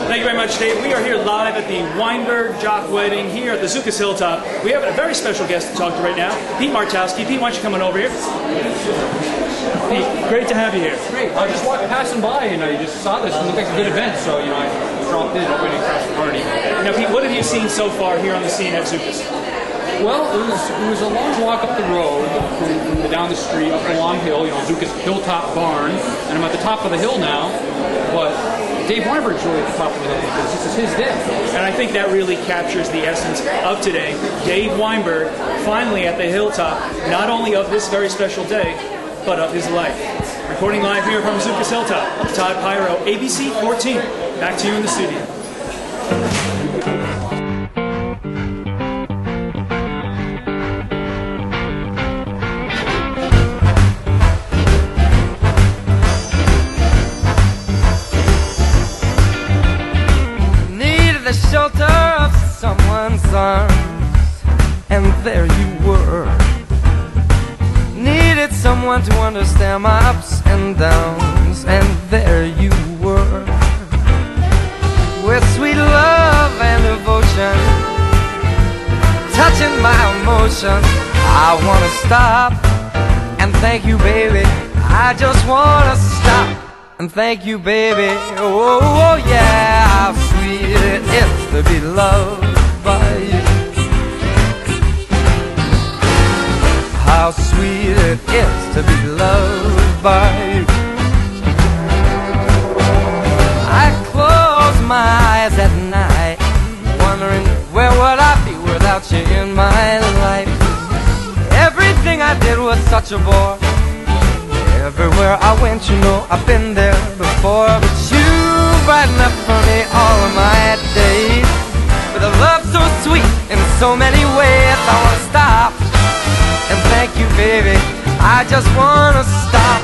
Thank you very much, Dave. We are here live at the Weinberg Jock Wedding here at the Zukas Hilltop. We have a very special guest to talk to right now, Pete Martowski. Pete, why don't you come on over here? Pete, great to have you here. Great. I just walked passing by and I just saw this and it looked like a good event, so I dropped in hoping to crash the party. Now, Pete, what have you seen so far here on the scene at Zukas? Well, it was a long walk up the road, from down the street, up a long hill, Zukas Hilltop Barn, and I'm at the top of the hill now, but Dave Weinberg's really at the top of the hill because this is his day. And I think that really captures the essence of today. Dave Weinberg finally at the Hilltop, not only of this very special day, but of his life. Recording live here from Zukas Hilltop, Todd Pyro, ABC 14. Back to you in the studio. The shelter of someone's arms, and there you were. Needed someone to understand my ups and downs, and there you were. With sweet love and devotion, touching my emotions, I wanna stop and thank you, baby. I just wanna stop and thank you, baby. Oh, oh yeah, how sweet it is to be loved by you. How sweet it is to be loved by you. I close my eyes at night, wondering where would I be without you in my life. Everything I did was such a bore. Everywhere I went, I've been there before. But you brighten up for me all of my days with a love so sweet in so many ways. I wanna stop and thank you, baby. I just wanna stop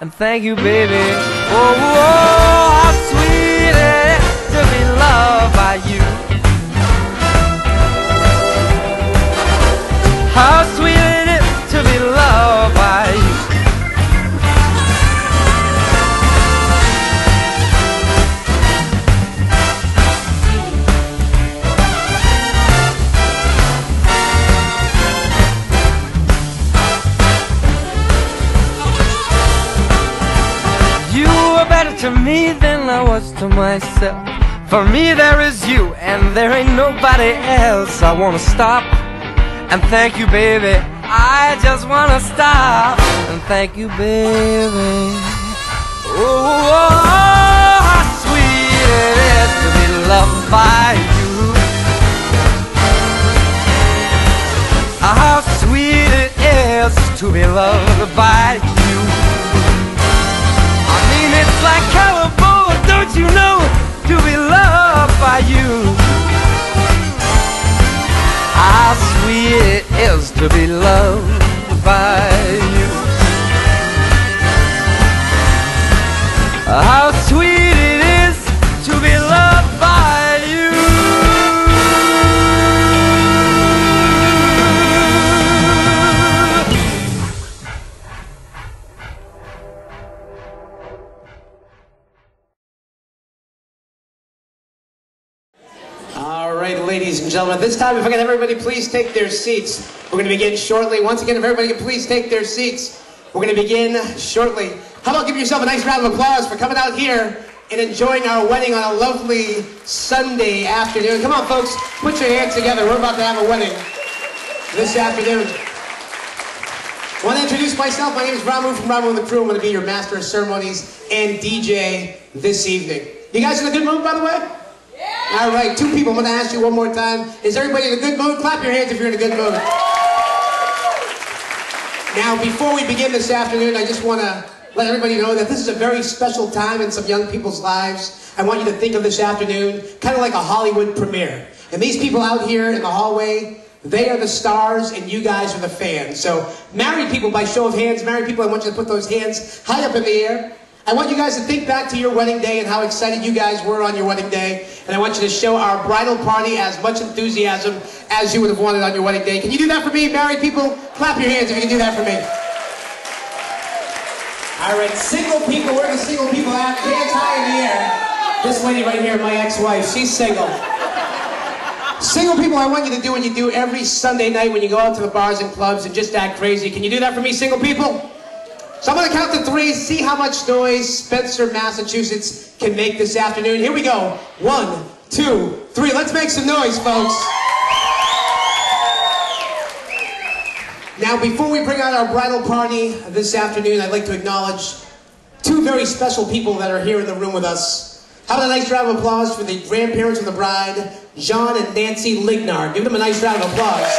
and thank you, baby. Oh, oh, how sweet it is to be loved by you. How sweet it is to be loved by you. To me than I was to myself. For me there is you and there ain't nobody else. I wanna stop and thank you, baby. I just wanna stop and thank you, baby. Oh, how sweet it is to be loved by you. How sweet it is to be loved by you. It's like California, don't you know, to be loved by you. How sweet it is to be loved by you. How sweet it is to be loved by you. All right, ladies and gentlemen, this time if I can have everybody please take their seats. We're going to begin shortly. Once again, if everybody can please take their seats, we're going to begin shortly. How about giving yourself a nice round of applause for coming out here and enjoying our wedding on a lovely Sunday afternoon. Come on, folks, put your hands together. We're about to have a wedding this afternoon. I want to introduce myself. My name is Ramu from Ramu and the Crew. I'm going to be your master of ceremonies and DJ this evening. You guys in a good mood, by the way? All right, two people. I'm going to ask you one more time. Is everybody in a good mood? Clap your hands if you're in a good mood. Now, before we begin this afternoon, I just want to let everybody know that this is a very special time in some young people's lives. I want you to think of this afternoon kind of like a Hollywood premiere. And these people out here in the hallway, they are the stars and you guys are the fans. So, married people, by show of hands, married people, I want you to put those hands high up in the air. I want you guys to think back to your wedding day and how excited you guys were on your wedding day. And I want you to show our bridal party as much enthusiasm as you would have wanted on your wedding day. Can you do that for me, married people? Clap your hands if you can do that for me. All right, single people, where are the single people at? Hands high in the air. This lady right here, my ex-wife, she's single. Single people, I want you to do what you do every Sunday night when you go out to the bars and clubs and just act crazy. Can you do that for me, single people? So I'm gonna count to 3, see how much noise Spencer, Massachusetts can make this afternoon. Here we go. 1, 2, 3. Let's make some noise, folks. Now, before we bring out our bridal party this afternoon, I'd like to acknowledge 2 very special people that are here in the room with us. How about a nice round of applause for the grandparents of the bride, John and Nancy Lignar. Give them a nice round of applause.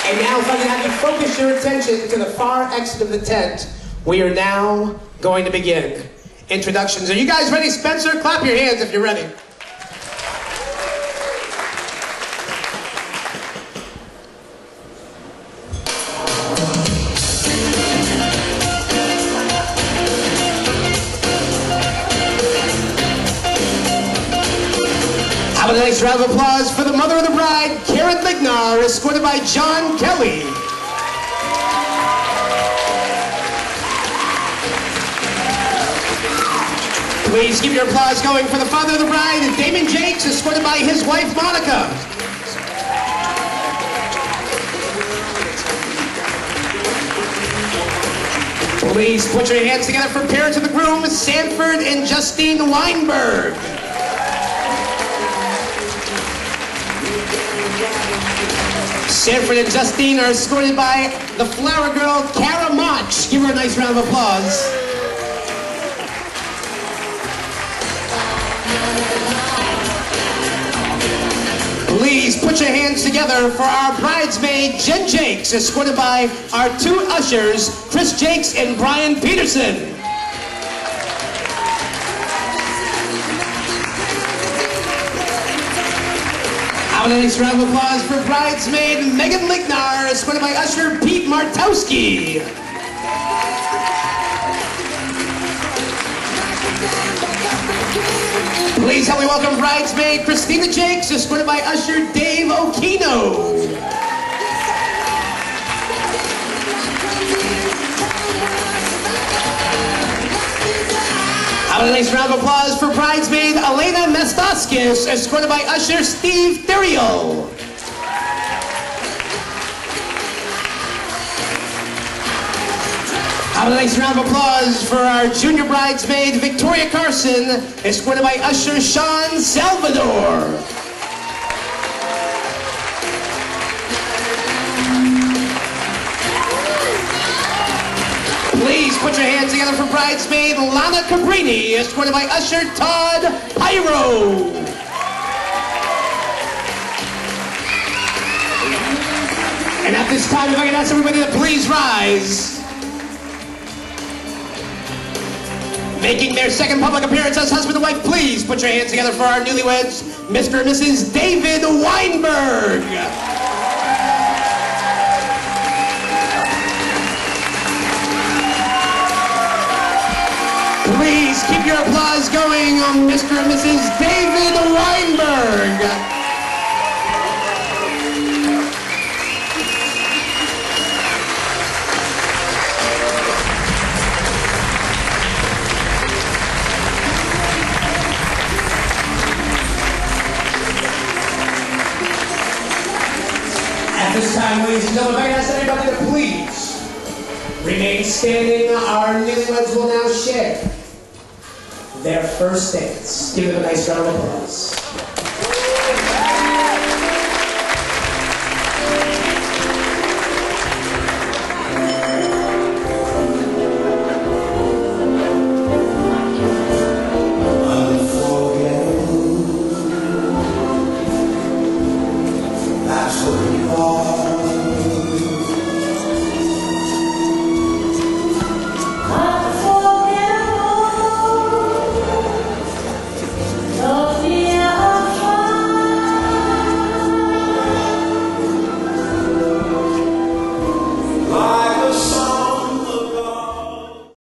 And now, if I can have you focus your attention to the far exit of the tent, we are now going to begin. Introductions. Are you guys ready, Spencer? Clap your hands if you're ready. How about a nice round of applause for the mother of the bride, Karen Lignar, escorted by John Kelly. Please keep your applause going for the father of the bride, Damon Jakes, escorted by his wife, Monica. Please put your hands together for parents of the groom, Sanford and Justine Weinberg. Sanford and Justine are escorted by the flower girl, Kara Mach. Give her a nice round of applause. Please put your hands together for our bridesmaid, Jen Jakes, escorted by our 2 ushers, Chris Jakes and Brian Peterson. A nice round of applause for bridesmaid Megan Lignar, escorted by usher Pete Martowski. Please help me welcome bridesmaid Christina Jakes, escorted by usher Dave Okino. How about a nice round of applause for bridesmaid Elena Mestoskis, escorted by usher Steve Theriot. How about a nice round of applause for our junior bridesmaid Victoria Carson, escorted by usher Sean Salvador. Please put your hands together for bridesmaid Lana Cabrini, escorted by usher Todd Pyro. And at this time, if I can ask everybody to please rise. Making their second public appearance as husband and wife, please put your hands together for our newlyweds, Mr. and Mrs. David Weinberg. Please keep your applause going on Mr. and Mrs. David Weinberg. At this time, ladies and gentlemen, if I can ask everybody to please remain standing, our newlyweds will now share their first dance. Give them a nice round of applause.